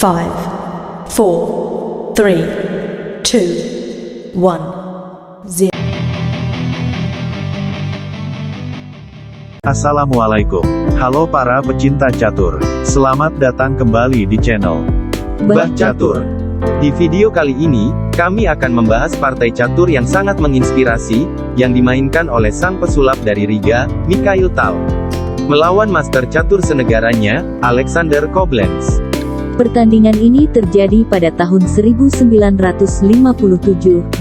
5, 4, 3, 2, 1, 0. Assalamualaikum. Halo para pecinta catur. Selamat datang kembali di channel Mbah Catur. Di video kali ini, kami akan membahas partai catur yang sangat menginspirasi, yang dimainkan oleh sang pesulap dari Riga, Mikhail Tal, melawan master catur senegaranya, Alexander Koblenz. Pertandingan ini terjadi pada tahun 1957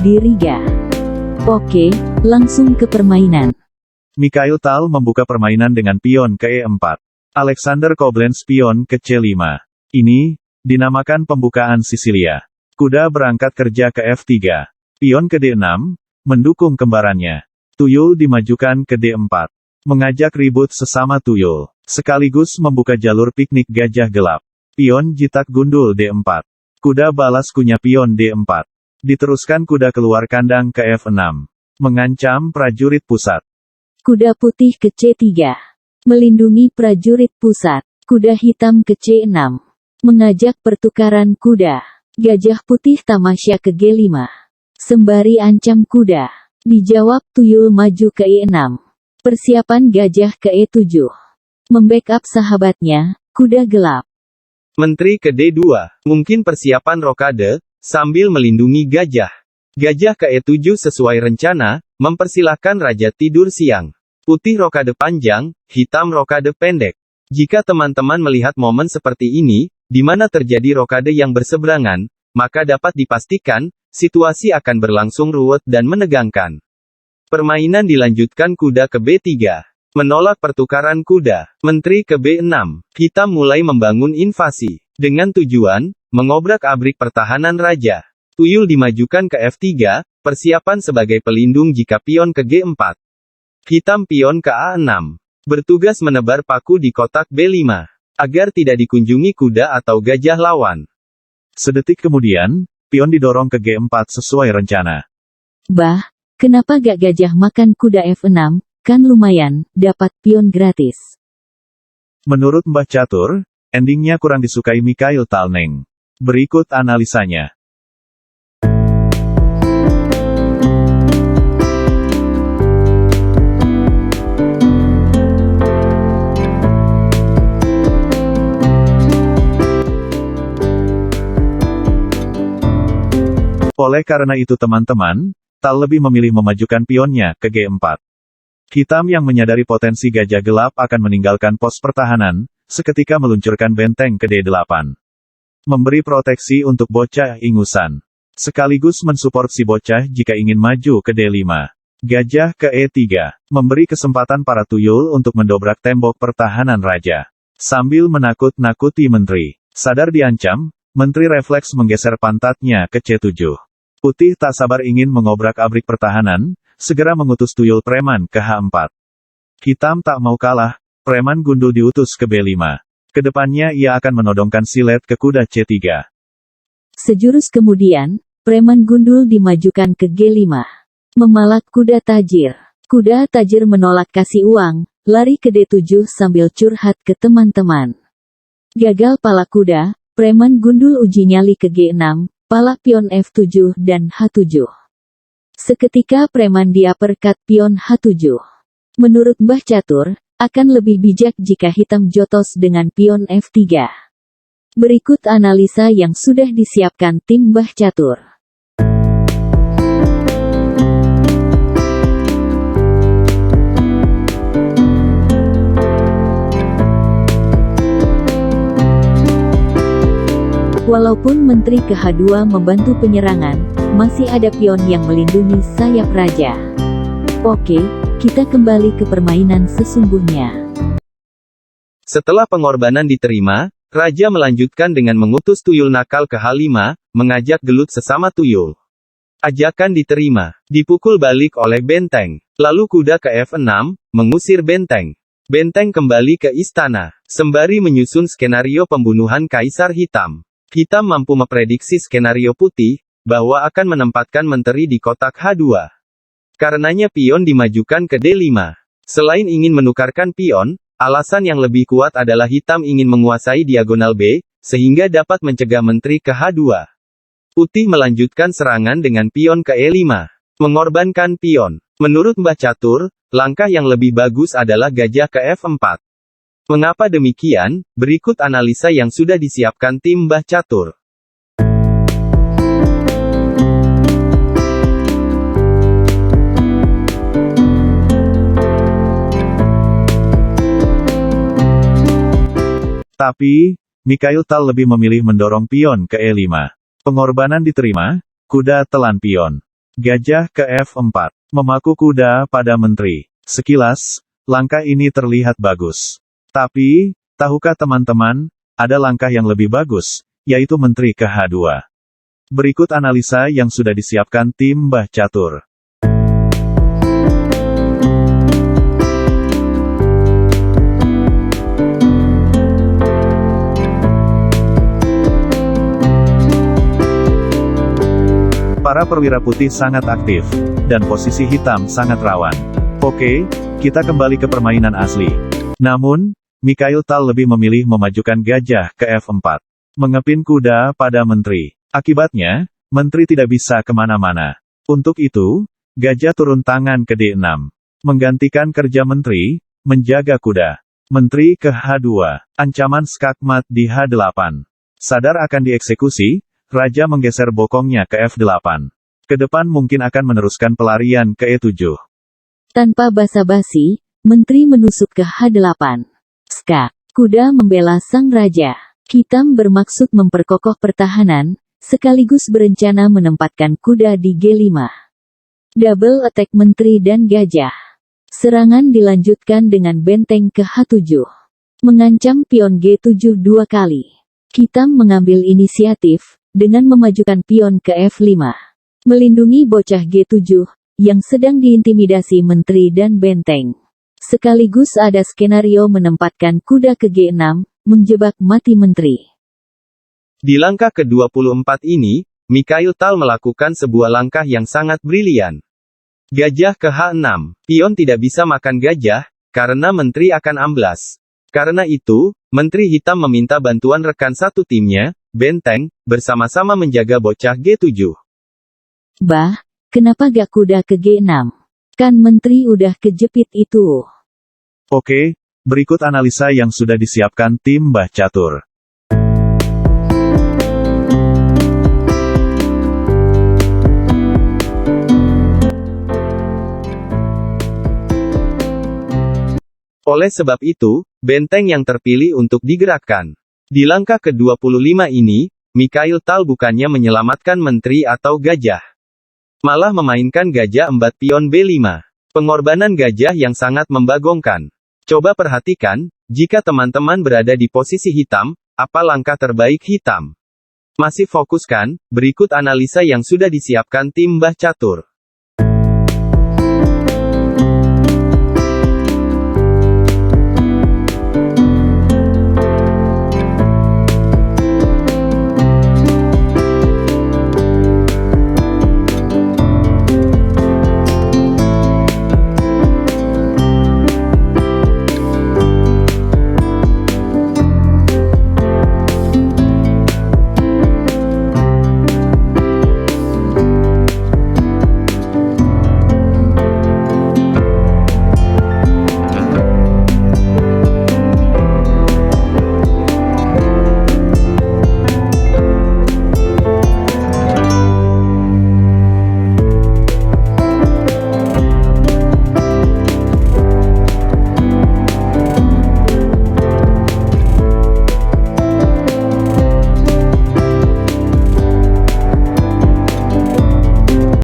di Riga. Oke, langsung ke permainan. Mikhail Tal membuka permainan dengan pion ke E4. Alexander Koblenz pion ke C5. Ini dinamakan pembukaan Sisilia. Kuda berangkat kerja ke F3. Pion ke D6, mendukung kembarannya. Tuyul dimajukan ke D4. Mengajak ribut sesama tuyul. Sekaligus membuka jalur piknik gajah gelap. Pion jitak gundul D4. Kuda balas kunyah pion D4. Diteruskan kuda keluar kandang ke F6. Mengancam prajurit pusat. Kuda putih ke C3. Melindungi prajurit pusat. Kuda hitam ke C6. Mengajak pertukaran kuda. Gajah putih tamasya ke G5. Sembari ancam kuda. Dijawab tuyul maju ke E6. Persiapan gajah ke E7. Membackup sahabatnya, kuda gelap. Menteri ke D2. Mungkin persiapan rokade, sambil melindungi gajah. Gajah ke E7 sesuai rencana, mempersilahkan raja tidur siang. Putih rokade panjang, hitam rokade pendek. Jika teman-teman melihat momen seperti ini, di mana terjadi rokade yang berseberangan, maka dapat dipastikan, situasi akan berlangsung ruwet dan menegangkan. Permainan dilanjutkan kuda ke B3. Menolak pertukaran kuda. Menteri ke B6. Hitam mulai membangun invasi. Dengan tujuan, mengobrak-abrik pertahanan raja. Tuyul dimajukan ke F3, persiapan sebagai pelindung jika pion ke G4. Hitam pion ke A6. Bertugas menebar paku di kotak B5, agar tidak dikunjungi kuda atau gajah lawan. Sedetik kemudian, pion didorong ke G4 sesuai rencana. Bah, kenapa gak gajah makan kuda F6, kan lumayan, dapat pion gratis. Menurut Mbah Catur, endingnya kurang disukai Mikhail Tal neng. Berikut analisanya. Oleh karena itu teman-teman, Tal lebih memilih memajukan pionnya ke G4. Hitam yang menyadari potensi gajah gelap akan meninggalkan pos pertahanan, seketika meluncurkan benteng ke D8. Memberi proteksi untuk bocah ingusan. Sekaligus mensupport si bocah jika ingin maju ke D5. Gajah ke E3. Memberi kesempatan para tuyul untuk mendobrak tembok pertahanan raja. Sambil menakut-nakuti menteri. Sadar diancam, menteri refleks menggeser pantatnya ke C7. Putih tak sabar ingin mengobrak-abrik pertahanan, segera mengutus tuyul preman ke H4. Hitam tak mau kalah, preman gundul diutus ke B5. Kedepannya ia akan menodongkan silet ke kuda C3. Sejurus kemudian, preman gundul dimajukan ke G5. Memalak kuda tajir. Kuda tajir menolak kasih uang, lari ke D7 sambil curhat ke teman-teman. Gagal pala kuda, preman gundul uji nyali ke G6, pala pion F7 dan H7. Seketika preman diaperkat pion H7. Menurut Mbah Catur, akan lebih bijak jika hitam jotos dengan pion F3. Berikut analisa yang sudah disiapkan tim Mbah Catur. Walaupun menteri ke H2 membantu penyerangan, masih ada pion yang melindungi sayap raja. Oke, kita kembali ke permainan sesungguhnya. Setelah pengorbanan diterima, raja melanjutkan dengan mengutus tuyul nakal ke H5, mengajak gelut sesama tuyul. Ajakan diterima, dipukul balik oleh benteng. Lalu kuda ke F6, mengusir benteng. Benteng kembali ke istana, sembari menyusun skenario pembunuhan Kaisar Hitam. Hitam mampu memprediksi skenario putih, bahwa akan menempatkan menteri di kotak H2. Karenanya pion dimajukan ke D5. Selain ingin menukarkan pion, alasan yang lebih kuat adalah hitam ingin menguasai diagonal B, sehingga dapat mencegah menteri ke H2. Putih melanjutkan serangan dengan pion ke E5. Mengorbankan pion. Menurut Mbah Catur, langkah yang lebih bagus adalah gajah ke F4. Mengapa demikian? Berikut analisa yang sudah disiapkan tim Mbah Catur. Tapi, Mikhail Tal lebih memilih mendorong pion ke E5. Pengorbanan diterima, kuda telan pion. Gajah ke F4. Memaku kuda pada menteri. Sekilas, langkah ini terlihat bagus. Tapi, tahukah teman-teman, ada langkah yang lebih bagus, yaitu menteri ke H2. Berikut analisa yang sudah disiapkan tim Mbah Catur. Para perwira putih sangat aktif, dan posisi hitam sangat rawan. Oke, kita kembali ke permainan asli. Namun, Mikhail Tal lebih memilih memajukan gajah ke F4. Mengepin kuda pada menteri. Akibatnya, menteri tidak bisa kemana-mana. Untuk itu, gajah turun tangan ke D6. Menggantikan kerja menteri, menjaga kuda. Menteri ke H2. Ancaman skakmat di H8. Sadar akan dieksekusi, raja menggeser bokongnya ke F8. Ke depan mungkin akan meneruskan pelarian ke E7. Tanpa basa-basi, menteri menusuk ke H8. Skak. Kuda membela sang raja. Hitam bermaksud memperkokoh pertahanan, sekaligus berencana menempatkan kuda di G5. Double attack menteri dan gajah. Serangan dilanjutkan dengan benteng ke H7. Mengancam pion G7 2 kali. Hitam mengambil inisiatif, dengan memajukan pion ke F5. Melindungi bocah G7, yang sedang diintimidasi menteri dan benteng. Sekaligus ada skenario menempatkan kuda ke G6, menjebak mati menteri. Di langkah ke-24 ini, Mikhail Tal melakukan sebuah langkah yang sangat brilian. Gajah ke H6. Pion tidak bisa makan gajah, karena menteri akan amblas. Karena itu, menteri hitam meminta bantuan rekan satu timnya, benteng, bersama-sama menjaga bocah G7. Bah, kenapa gak kuda ke G6? Kan menteri udah kejepit itu. Oke, berikut analisa yang sudah disiapkan tim Mbah Catur. Oleh sebab itu, benteng yang terpilih untuk digerakkan. Di langkah ke-25 ini, Mikhail Tal bukannya menyelamatkan menteri atau gajah. Malah memainkan gajah embat pion B5. Pengorbanan gajah yang sangat membagongkan. Coba perhatikan, jika teman-teman berada di posisi hitam, apa langkah terbaik hitam? Masih fokus kan? Berikut analisa yang sudah disiapkan tim Mbah Catur.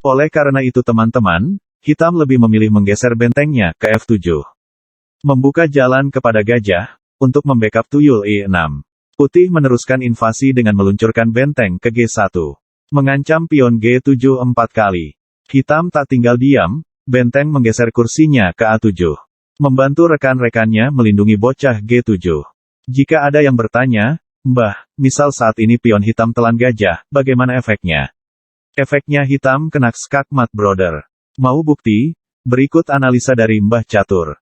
Oleh karena itu teman-teman, hitam lebih memilih menggeser bentengnya ke F7. Membuka jalan kepada gajah, untuk membackup tuyul E6. Putih meneruskan invasi dengan meluncurkan benteng ke G1. Mengancam pion G7 4 kali. Hitam tak tinggal diam, benteng menggeser kursinya ke A7. Membantu rekan-rekannya melindungi bocah G7. Jika ada yang bertanya, Mbah, misal saat ini pion hitam telan gajah, bagaimana efeknya? Efeknya hitam kena skakmat brother. Mau bukti? Berikut analisa dari Mbah Catur.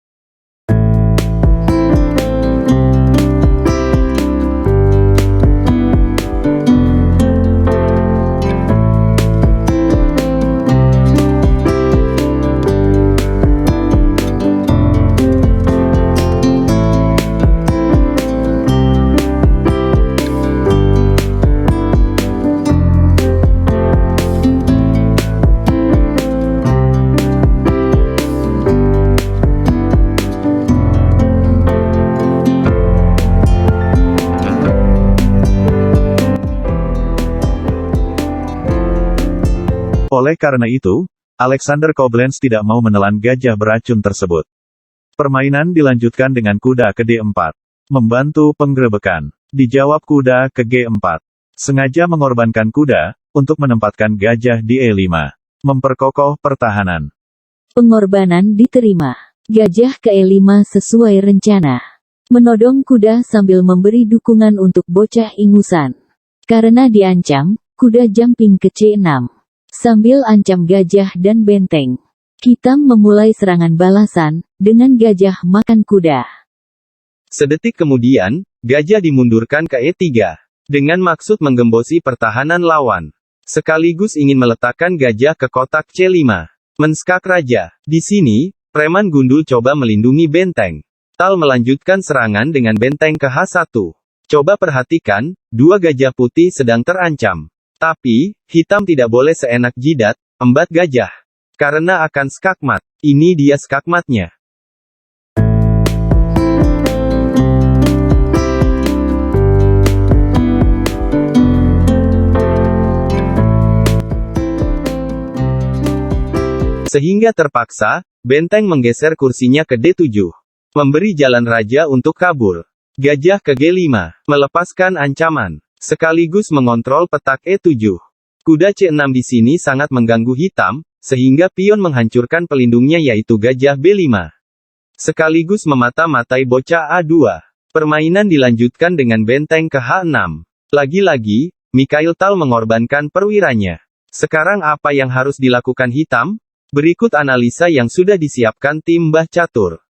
Oleh karena itu, Alexander Koblenz tidak mau menelan gajah beracun tersebut. Permainan dilanjutkan dengan kuda ke D4. Membantu penggerebekan. Dijawab kuda ke G4. Sengaja mengorbankan kuda, untuk menempatkan gajah di E5. Memperkokoh pertahanan. Pengorbanan diterima. Gajah ke E5 sesuai rencana. Menodong kuda sambil memberi dukungan untuk bocah ingusan. Karena diancam, kuda jumping ke C6. Sambil ancam gajah dan benteng. Hitam memulai serangan balasan, dengan gajah makan kuda. Sedetik kemudian, gajah dimundurkan ke E3. Dengan maksud menggembosi pertahanan lawan. Sekaligus ingin meletakkan gajah ke kotak C5. Menskak raja. Di sini, preman gundul coba melindungi benteng. Tal melanjutkan serangan dengan benteng ke H1. Coba perhatikan, dua gajah putih sedang terancam. Tapi, hitam tidak boleh seenak jidat, embat gajah. Karena akan skakmat. Ini dia skakmatnya. Sehingga terpaksa, benteng menggeser kursinya ke D7. Memberi jalan raja untuk kabur. Gajah ke G5. Melepaskan ancaman. Sekaligus mengontrol petak E7. Kuda C6 di sini sangat mengganggu hitam, sehingga pion menghancurkan pelindungnya yaitu gajah B5. Sekaligus memata-matai bocah A2. Permainan dilanjutkan dengan benteng ke H6. Lagi-lagi, Mikhail Tal mengorbankan perwiranya. Sekarang apa yang harus dilakukan hitam? Berikut analisa yang sudah disiapkan tim Mbah Catur.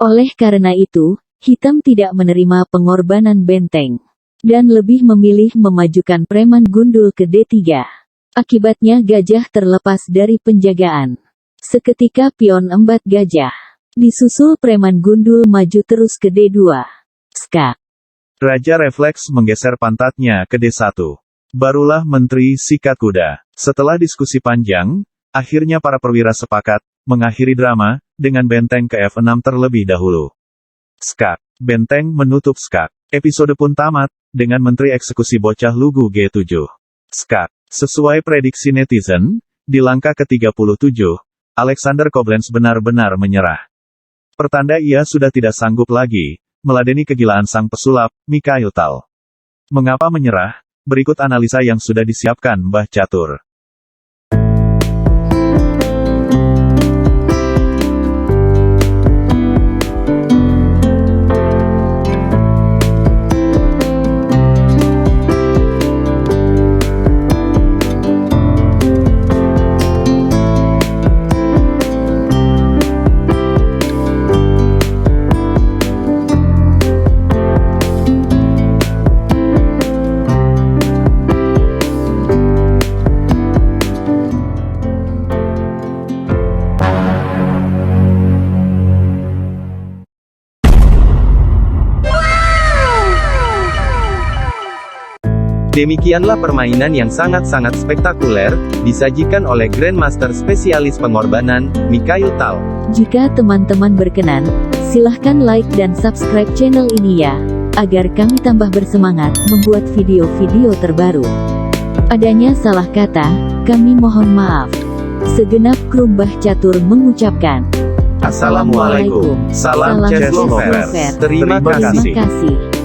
Oleh karena itu, hitam tidak menerima pengorbanan benteng. Dan lebih memilih memajukan preman gundul ke D3. Akibatnya gajah terlepas dari penjagaan. Seketika pion embat gajah. Disusul preman gundul maju terus ke D2. Skak. Raja refleks menggeser pantatnya ke D1. Barulah menteri sikat kuda. Setelah diskusi panjang, akhirnya para perwira sepakat, mengakhiri drama, dengan benteng ke F6 terlebih dahulu. Skak. Benteng menutup skak. Episode pun tamat, dengan menteri eksekusi bocah lugu G7. Skak. Sesuai prediksi netizen, di langkah ke-37, Alexander Koblenz benar-benar menyerah. Pertanda ia sudah tidak sanggup lagi, meladeni kegilaan sang pesulap, Mikhail Tal. Mengapa menyerah? Berikut analisa yang sudah disiapkan Mbah Catur. Demikianlah permainan yang sangat-sangat spektakuler, disajikan oleh Grandmaster spesialis pengorbanan, Mikhail Tal. Jika teman-teman berkenan, silahkan like dan subscribe channel ini ya, agar kami tambah bersemangat membuat video-video terbaru. Adanya salah kata, kami mohon maaf. Segenap kru Mbah Catur mengucapkan Assalamualaikum. Salam chess lovers. Terima kasih. kasih.